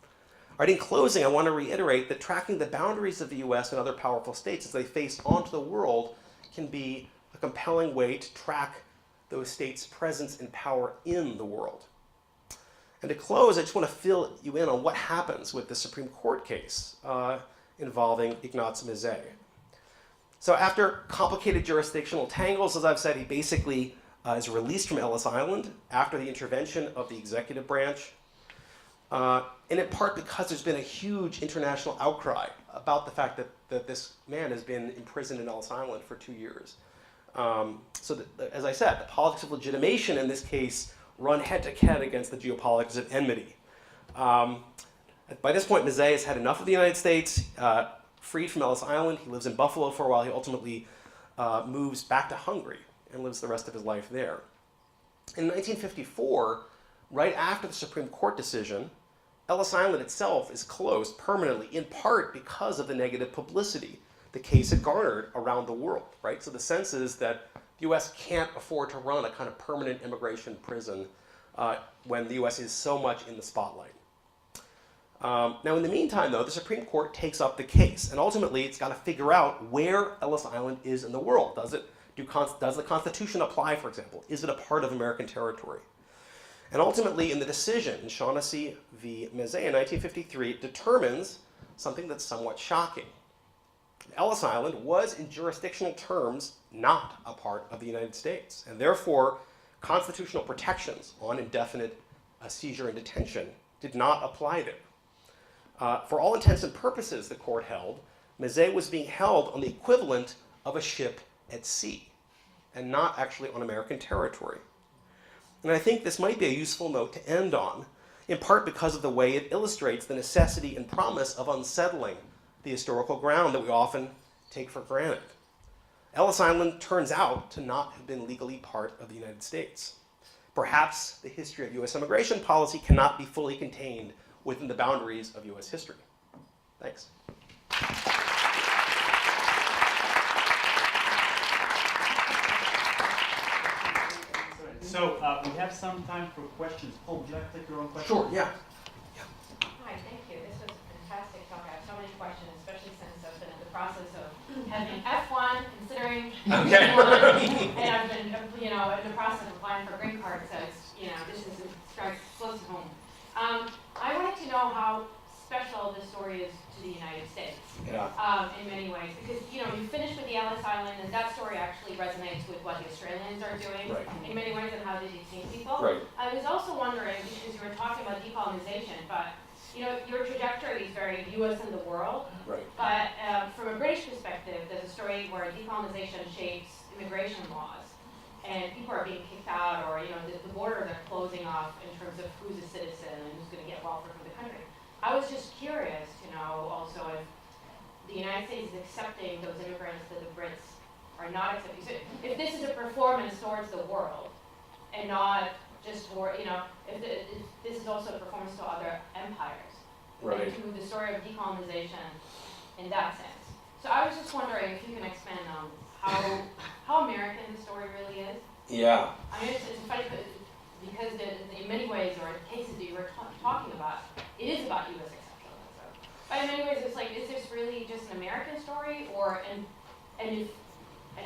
All right, in closing, I want to reiterate that tracking the boundaries of the US and other powerful states as they face onto the world can be a compelling way to track those states' presence and power in the world. And to close, I just want to fill you in on what happens with the Supreme Court case involving Ignaz Mizai. So after complicated jurisdictional tangles, as I've said, he basically is released from Ellis Island after the intervention of the executive branch, and in part because there's been a huge international outcry about the fact that this man has been imprisoned in Ellis Island for 2 years. So as I said, the politics of legitimation in this case run head-to-head against the geopolitics of enmity. By this point, Mizai has had enough of the United States, freed from Ellis Island. He lives in Buffalo for a while. He ultimately moves back to Hungary and lives the rest of his life there. In 1954, right after the Supreme Court decision, Ellis Island itself is closed permanently, in part because of the negative publicity the case had garnered around the world, right? So the sense is that the US can't afford to run a kind of permanent immigration prison when the US is so much in the spotlight. Now, in the meantime, though, the Supreme Court takes up the case, and ultimately it's got to figure out where Ellis Island is in the world. Does the Constitution apply, for example? Is it a part of American territory? And ultimately, in the decision, Shaughnessy v. Mazzei in 1953, it determines something that's somewhat shocking. Ellis Island was, in jurisdictional terms, not a part of the United States, and therefore, constitutional protections on indefinite seizure and detention did not apply there. For all intents and purposes, the court held, Mazzei was being held on the equivalent of a ship at sea, and not actually on American territory. And I think this might be a useful note to end on, in part because of the way it illustrates the necessity and promise of unsettling the historical ground that we often take for granted. Ellis Island turns out to not have been legally part of the United States. Perhaps the history of U.S. immigration policy cannot be fully contained within the boundaries of U.S. history. Thanks. So we have some time for questions. Oh, would you like to take your own question? Sure, yeah. Hi, thank you. This was a fantastic talk. I have so many questions, especially since I've been in the process of having F1, considering F1, and I've been, in the process of applying for a green card, so it's, this is strikes close to home. I wanted to know how special this story is to the United States. Yeah. In many ways, because you finished with the Ellis Island, and that story actually resonates with what the Australians are doing in many ways and how they detain people. Right. I was also wondering, because you were talking about decolonization, but your trajectory is very U.S. and the world. Right. But from a British perspective, there's a story where decolonization shapes immigration laws, and people are being kicked out, or the borders are closing off in terms of who's a citizen and who's going to get welfare from the country. I was just curious to know also if the United States is accepting those immigrants that the Brits are not accepting. So if this is a performance towards the world and not just for, if this is also a performance to other empires, Right. and to the story of decolonization in that sense. So I was just wondering if you can expand on how American the story really is. Yeah. I mean, it's funny because in many ways, or cases that you were talking about, it is about U.S. exceptionalism. But in many ways, it's like, is this really just an American story, or and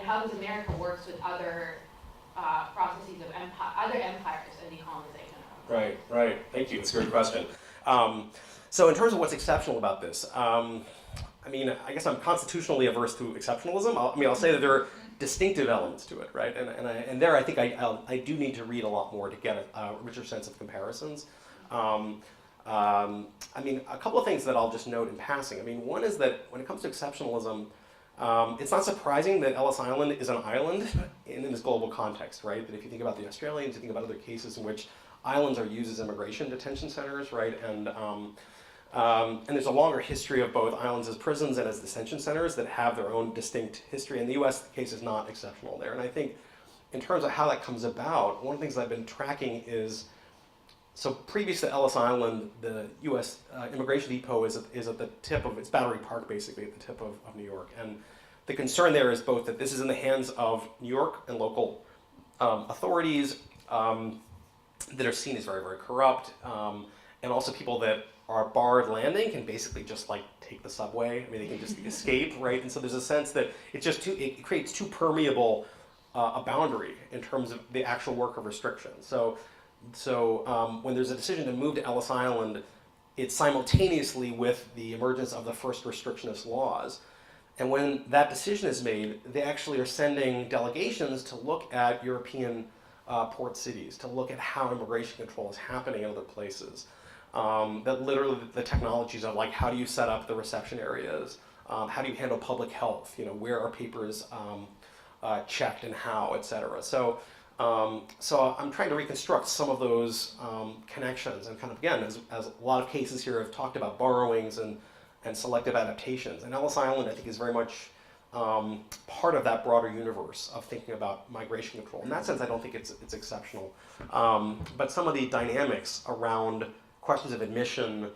how does America works with other processes of other empires and decolonization? Right. Thank you. It's a great question. So in terms of what's exceptional about this, I guess I'm constitutionally averse to exceptionalism. I'll say that there are distinctive elements to it, right? And there I think I do need to read a lot more to get a richer sense of comparisons. A couple of things that I'll just note in passing. One is that when it comes to exceptionalism, it's not surprising that Ellis Island is an island in this global context, right? That if you think about the Australians, you think about other cases in which islands are used as immigration detention centers, right? And there's a longer history of both islands as prisons and as detention centers that have their own distinct history. In the US, the case is not exceptional there. And I think in terms of how that comes about, one of the things I've been tracking is, so previous to Ellis Island, the US immigration depot is at the tip of, it's Battery Park basically, at the tip of New York. And the concern there is both that this is in the hands of New York and local authorities that are seen as very, very corrupt, and also people that are barred landing can basically just take the subway. They can just escape, right? And so there's a sense that it creates too permeable a boundary in terms of the actual work of restriction. So when there's a decision to move to Ellis Island, it's simultaneously with the emergence of the first restrictionist laws. And when that decision is made, they actually are sending delegations to look at European port cities, to look at how immigration control is happening in other places. That literally the technologies of how do you set up the reception areas, how do you handle public health, where are papers checked and how, et cetera. So I'm trying to reconstruct some of those connections, and kind of, again, as a lot of cases here have talked about borrowings and selective adaptations. And Ellis Island, I think, is very much part of that broader universe of thinking about migration control. In that sense, I don't think it's exceptional. But some of the dynamics around questions of admission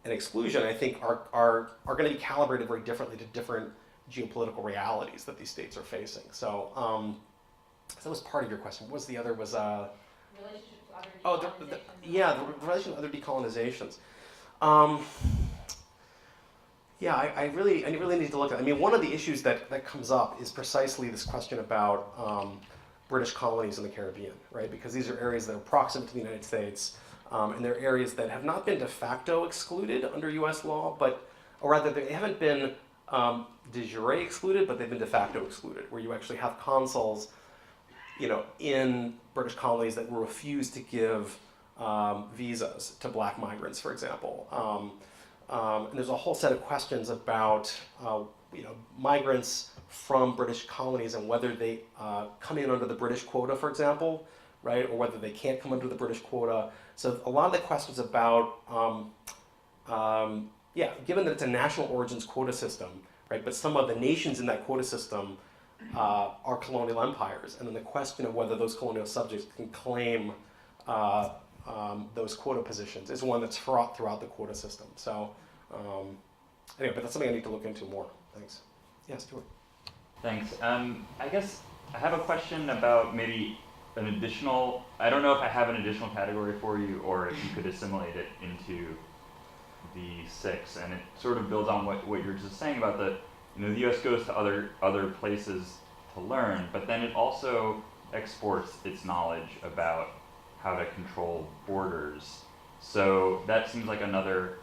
and exclusion, I think, are going to be calibrated very differently to different geopolitical realities that these states are facing. So that was part of your question. What was the other? Relationship to other decolonizations? The relation to other decolonizations. Yeah, I really need to look at it. I mean, one of the issues that comes up is precisely this question about British colonies in the Caribbean, right? Because these are areas that are proximate to the United States, and they're areas that have not been de facto excluded under U.S. law, or rather, they haven't been de jure excluded, but they've been de facto excluded, where you actually have consuls, in British colonies that will refuse to give visas to black migrants, for example. And there's a whole set of questions about migrants from British colonies and whether they come in under the British quota, for example, right, or whether they can't come under the British quota. So a lot of the questions about, given that it's a national origins quota system, right, but some of the nations in that quota system are colonial empires, and then the question of whether those colonial subjects can claim those quota positions is one that's fraught throughout the quota system. So anyway, but that's something I need to look into more. Thanks. Yeah, Stuart. Thanks. I guess I have a question about maybe an additional, I don't know if I have an additional category for you or if you could assimilate it into the 6, and it sort of builds on what you're just saying about the U.S. goes to other places to learn, but then it also exports its knowledge about how to control borders. So that seems like another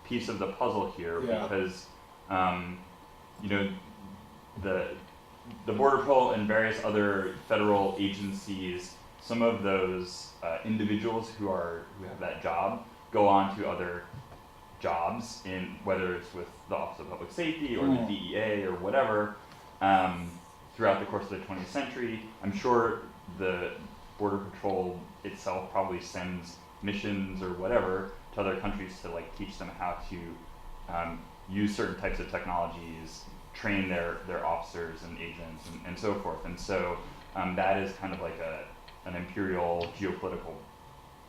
piece of the puzzle here, because the Border Patrol and various other federal agencies, some of those individuals who have that job go on to other jobs, in whether it's with the Office of Public Safety or the DEA or whatever, throughout the course of the 20th century. I'm sure the Border Patrol itself probably sends missions or whatever to other countries to teach them how to use certain types of technologies, train their officers and agents and so forth. And so that is kind of like an imperial geopolitical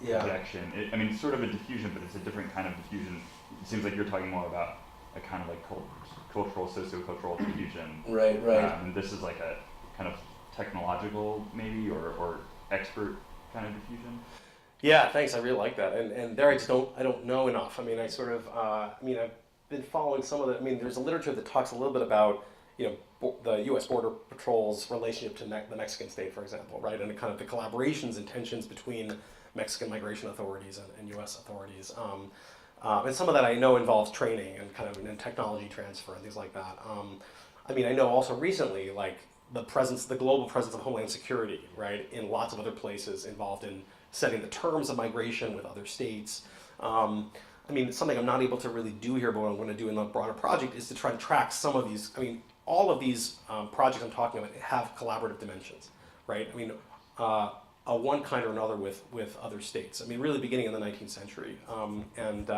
projection. It's sort of a diffusion, but it's a different kind of diffusion. It seems like you're talking more about a kind of cultural, socio-cultural diffusion. Right. And this is like a kind of technological maybe or expert kind of diffusion. Yeah, thanks. I really like that. And there I don't know enough. I've been following some of the, there's a literature that talks a little bit about, the U.S. Border Patrol's relationship to the Mexican state, for example, right? And kind of the collaborations and tensions between Mexican migration authorities and U.S. authorities. And some of that I know involves training and kind of technology transfer and things like that. I know also recently, the global presence of Homeland Security, right, in lots of other places involved in setting the terms of migration with other states. Something I'm not able to really do here, but what I'm going to do in the broader project is to try to track some of these. All of these projects I'm talking about have collaborative dimensions, right? One kind or another with other states. Really beginning in the 19th century, and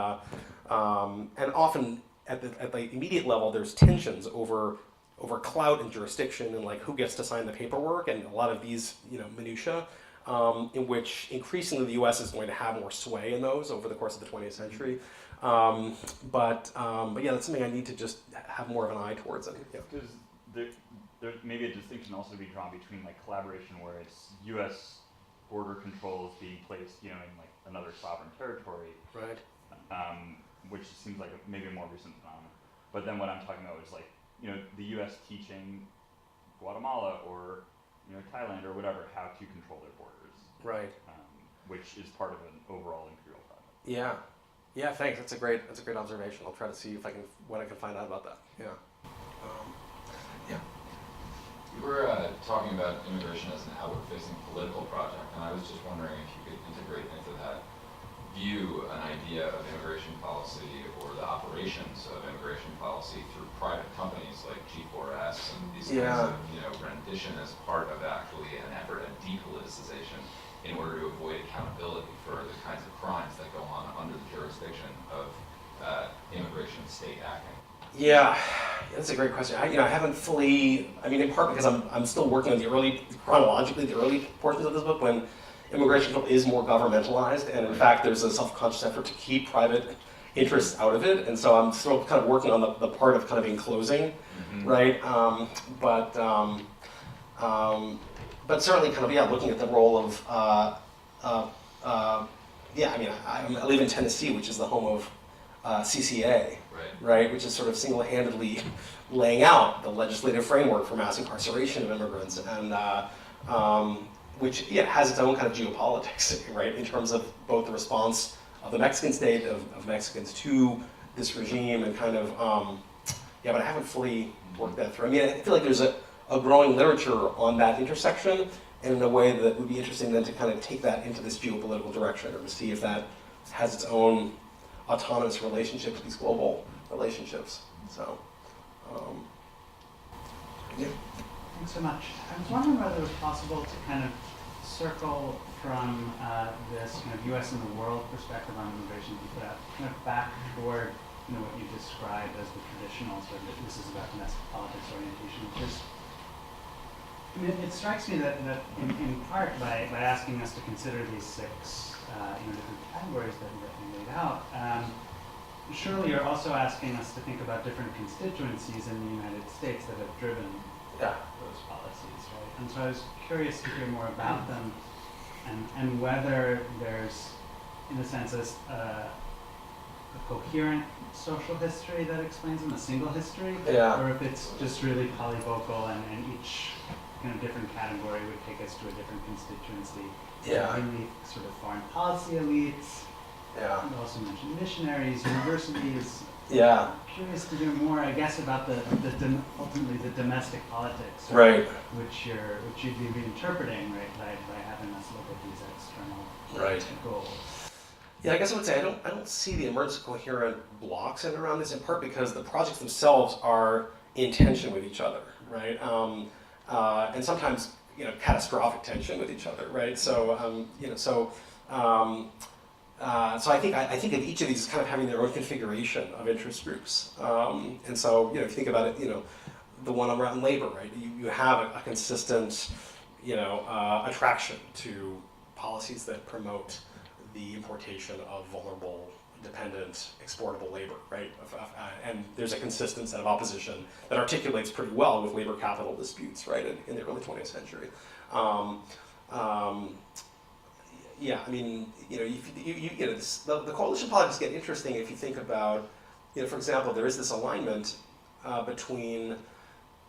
often at the immediate level, there's tensions over clout and jurisdiction and who gets to sign the paperwork and a lot of these minutia. In which increasingly the U.S. is going to have more sway in those over the course of the 20th century. But that's something I need to just have more of an eye towards. Because there may be a distinction also to be drawn between collaboration where it's U.S. border controls being placed in another sovereign territory, right? Which seems like maybe a more recent phenomenon. But then what I'm talking about is the U.S. teaching Guatemala or Thailand or whatever how to control their borders, right? Which is part of an overall imperial project. Yeah. Thanks. That's a great observation. I'll try to see what I can find out about that. Yeah. You were talking about immigration as an outward-facing political project, and I was just wondering if you could integrate into that view an idea of immigration policy or the operations of immigration policy through private companies like G4S and these kinds of rendition as part of actually an effort at depoliticization in order to avoid accountability for the kinds of crimes that go on under the jurisdiction of immigration state acting. Yeah, that's a great question. I haven't fully, in part because I'm still working on chronologically the early portions of this book when immigration is more governmentalized, and in fact there's a self-conscious effort to keep private interests out of it, and so I'm still kind of working on the part of kind of enclosing, right? But certainly kind of looking at the role of yeah, I mean, I live in Tennessee, which is the home of CCA, right, which is sort of single-handedly laying out the legislative framework for mass incarceration of immigrants, and which has its own kind of geopolitics, right, in terms of both the response of the Mexican state, of Mexicans to this regime, and kind of, but I haven't fully worked that through. I mean, I feel like there's a growing literature on that intersection, and in a way that would be interesting then to kind of take that into this geopolitical direction, or to see if that has its own autonomous relationship to these global relationships. So, yeah. Thanks so much. I was wondering whether it was possible to kind of circle from this kind of U.S. and the world perspective on immigration, kind of back toward what you described as the traditional sort of this is about domestic politics orientation, which is, I mean, it strikes me that in part by asking us to consider these six different categories that you laid out, surely you're also asking us to think about different constituencies in the United States that have driven those policies, right? And so I was curious to hear more about them, and whether there's, in a sense, a coherent social history that explains them, a single history, or if it's just really polyvocal and each kind of different category would take us to a different constituency. Mainly sort of foreign policy elites. You also mentioned missionaries, universities. Curious to hear more, I guess, about ultimately the domestic politics, which you'd be reinterpreting, right, by having us look at these external goals. Yeah, I guess I would say I don't see the emergence of coherent blocks in around this, in part because the projects themselves are in tension with each other, right? And sometimes catastrophic tension with each other, right? So so I think of each of these as kind of having their own configuration of interest groups. And so if you think about it, the one around labor, right? You have a consistent attraction to policies that promote the importation of vulnerable, dependent, exportable labor, right? And there's a consistent set of opposition that articulates pretty well with labor capital disputes, right, in the early 20th century. I mean, the coalition politics get interesting if you think about, for example, there is this alignment between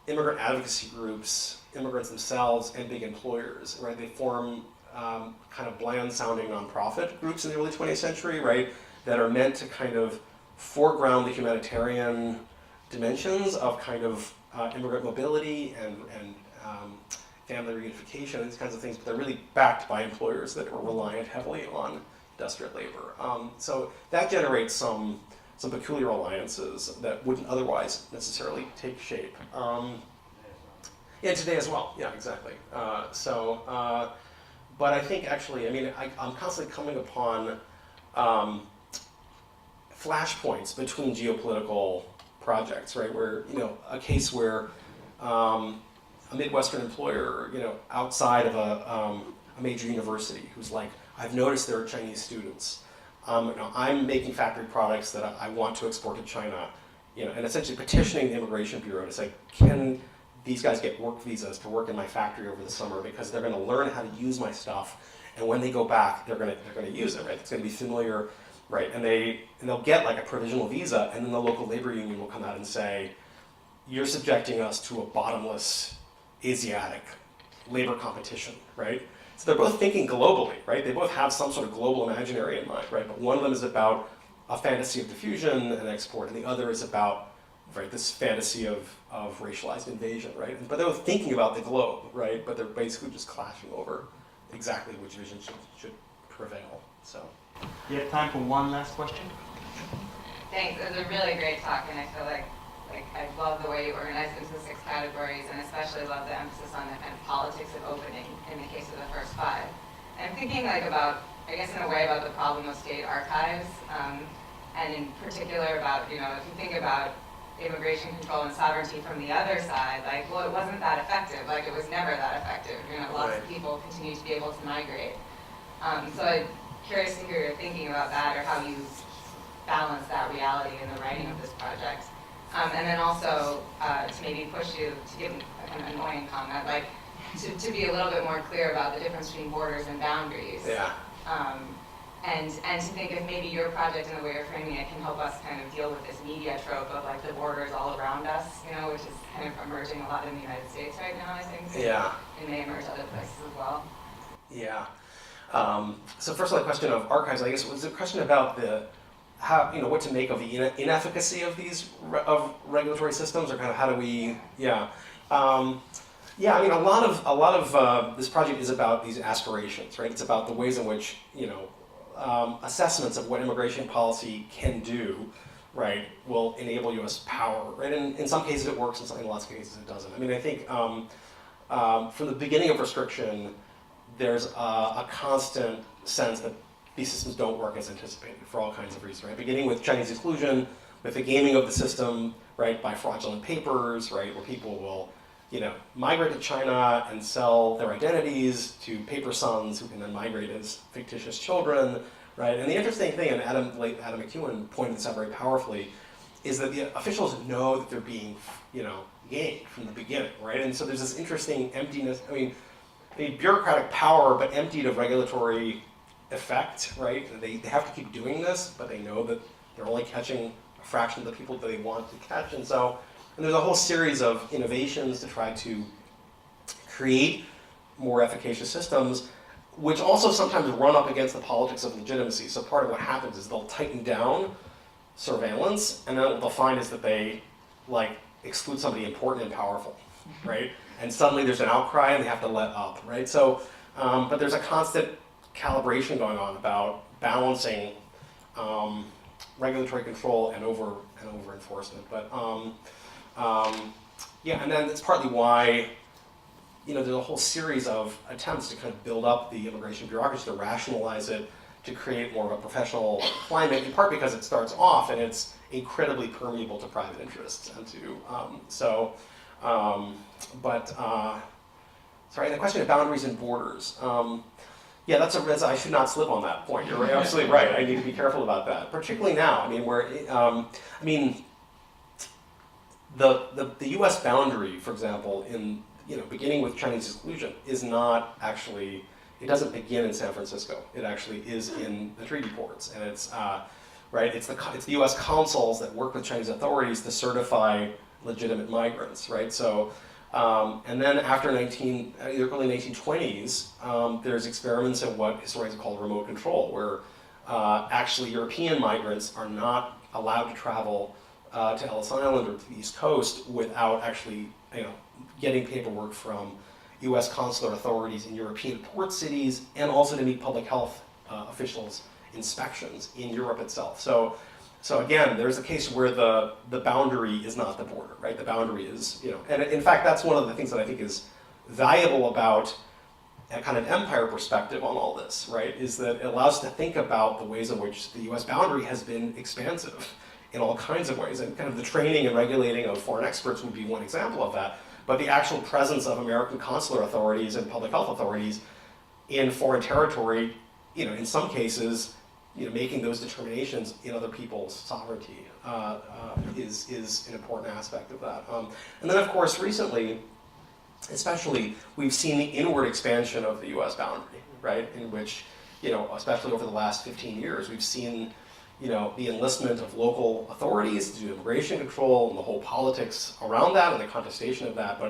immigrant advocacy groups, immigrants themselves, and big employers, right? They form kind of bland-sounding nonprofit groups in the early 20th century, right, that are meant to kind of foreground the humanitarian dimensions of kind of immigrant mobility and family reunification and these kinds of things, but they're really backed by employers that are reliant heavily on industrial labor. So that generates some peculiar alliances that wouldn't otherwise necessarily take shape. Today as well. Yeah, exactly. But I think actually, I mean, I'm constantly coming upon flashpoints between geopolitical projects, right? Where, a case where a Midwestern employer, outside of a major university who's like, I've noticed there are Chinese students. I'm making factory products that I want to export to China, and essentially petitioning the Immigration Bureau to say, can these guys get work visas to work in my factory over the summer, because they're going to learn how to use my stuff, and when they go back, they're going to use it, right? It's going to be familiar, right? And they'll get like a provisional visa, and then the local labor union will come out and say, you're subjecting us to a bottomless Asiatic labor competition, right? So they're both thinking globally, right? They both have some sort of global imaginary in mind, right? But one of them is about a fantasy of diffusion and export, and the other is about, right, this fantasy of racialized invasion, right? But they're both thinking about the globe, right? But they're basically just clashing over exactly which vision should prevail. So, You have time for one last question? Thanks. It was a really great talk, and I feel like I love the way you organized into the 6 categories, and especially love the emphasis on the kind of politics of opening in the case of the first 5. And I'm thinking about, I guess in a way, about the problem of state archives, and in particular about, if you think about immigration control and sovereignty from the other side, it wasn't that effective. It was never that effective. Lots of people continue to be able to migrate. So I'm curious to hear your thinking about that, or how you balance that reality in the writing of this project. And then also to maybe push you to give an annoying comment, to be a little bit more clear about the difference between borders and boundaries. And to think of maybe your project and the way you're framing it can help us kind of deal with this media trope of like the borders all around us, you know, which is kind of emerging a lot in the United States right now, I think. Yeah. It may emerge other places as well. Yeah. So first of all, the question of archives, I guess, was a question about how, you know, what to make of the inefficacy of these of regulatory systems, or kind of how do we, yeah. Yeah, I mean, a lot of this project is about these aspirations, right? It's about the ways in which, you know, assessments of what immigration policy can do, right, will enable U.S. power, right? And in some cases it works, in lots of cases it doesn't. I mean, I think from the beginning of restriction, there's a constant sense that these systems don't work as anticipated for all kinds of reasons, right? Beginning with Chinese exclusion, with the gaming of the system, right, by fraudulent papers, right, where people will, you know, migrate to China and sell their identities to paper sons who can then migrate as fictitious children, right? And the interesting thing, and Adam McEwen pointed this out very powerfully, is that the officials know that they're being, you know, gamed from the beginning, right? And so there's this interesting emptiness. I mean, they need bureaucratic power, but emptied of regulatory effect, right? They have to keep doing this, but they know that they're only catching a fraction of the people that they want to catch, and so. And there's a whole series of innovations to try to create more efficacious systems, which also sometimes run up against the politics of legitimacy. So part of what happens is they'll tighten down surveillance, and then what they'll find is that they like exclude somebody important and powerful, right? And suddenly there's an outcry and they have to let up, right? So, but there's a constant calibration going on about balancing regulatory control and over enforcement. But yeah, and then that's partly why, you know, there's a whole series of attempts to kind of build up the immigration bureaucracy, to rationalize it, to create more of a professional climate, in part because it starts off and it's incredibly permeable to private interests and to, sorry, the question of boundaries and borders. Yeah, I should not slip on that point. You're right, absolutely right. I need to be careful about that, particularly now. I mean, the U.S. boundary, for example, in, you know, beginning with Chinese exclusion, is not actually. It doesn't begin in San Francisco. It actually is in the treaty ports, and it's right. It's the U.S. consuls that work with Chinese authorities to certify legitimate migrants, right? So. And then after the early 1920s, there's experiments in what historians call remote control, where actually European migrants are not allowed to travel to Ellis Island or to the East Coast without actually, you know, getting paperwork from U.S. consular authorities in European port cities, and also to meet public health officials' inspections in Europe itself. So again, there's a case where the boundary is not the border, right? The boundary is, you know, and in fact, that's one of the things that I think is valuable about a kind of empire perspective on all this, right? Is that it allows us to think about the ways in which the U.S. boundary has been expansive in all kinds of ways, and kind of the training and regulating of foreign experts would be one example of that. But the actual presence of American consular authorities and public health authorities in foreign territory, you know, in some cases, you know, making those determinations in other people's sovereignty is an important aspect of that. And then, of course, recently, especially, we've seen the inward expansion of the U.S. boundary, right? In which, you know, especially over the last 15 years, we've seen, you know, the enlistment of local authorities to do immigration control and the whole politics around that and the contestation of that.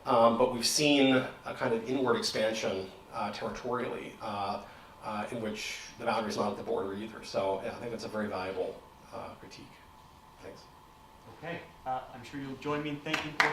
But we've seen a kind of inward expansion territorially. In which the boundary is not at the border either. So yeah, I think that's a very valuable critique. Thanks. Okay, I'm sure you'll join me in thanking for